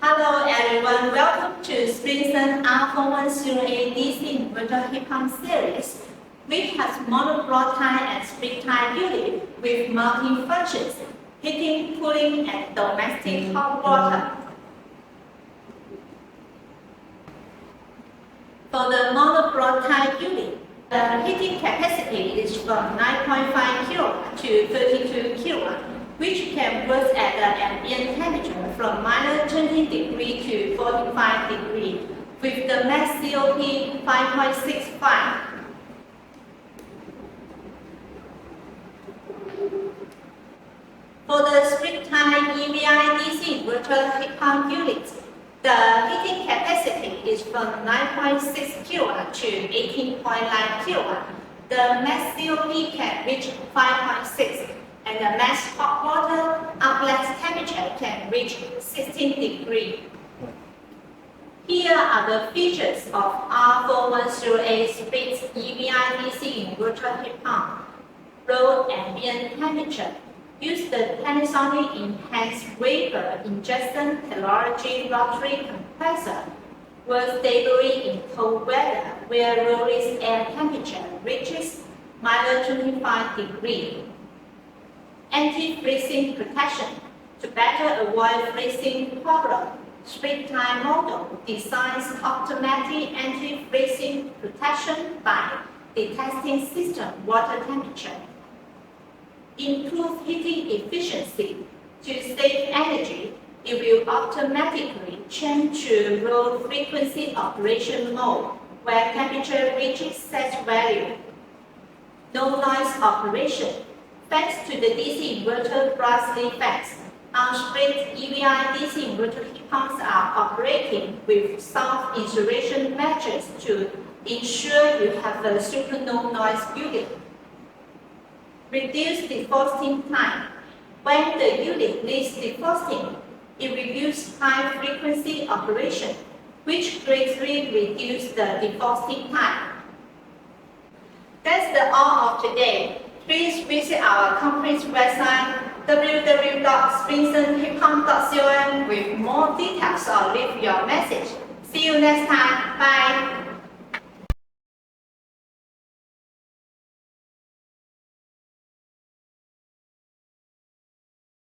Hello everyone, welcome to Springson R410A DC Inverter heat pump series, which has mono-broad-tie and split-tie unit with multi-functions, heating, cooling, and domestic hot water. For the mono-broad-tie unit, the heating capacity is from 9.5 kW to 32 kW, which can work at the ambient temperature from -20 degrees to 45 degrees, with the max COP 5.65. For the split-tie EVI DC Inverter heat pump unit, the heating capacity is from 9.6 kW to 18.9 kW. The max COP can reach 5.6, and the max hot water outlet temperature can reach 16 degrees. Here are the features of R410A split EVI DC Inverter heat pump. Low ambient temperature. Use the Panasonic Enhanced Vapor Injection Technology rotary compressor. Works stably in cold weather where release air temperature reaches -25 degrees. Anti-freezing protection. To better avoid freezing problem, split-tie model designs automatic anti-freezing protection by detecting system water temperature. Improve heating efficiency. To save energy, it will automatically change to low frequency operation mode where temperature reaches set value. No noise operation. Thanks to the DC inverter brass effects, our split EVI DC inverter heat pumps are operating with soft insulation measures to ensure you have a super no noise building. Reduce defrosting time. When the unit needs defrosting, it reduces high frequency operation, which greatly reduces the defrosting time. That's all of today. Please visit our company's website www.springsonheatpump.com with more details or leave your message. See you next time. Bye.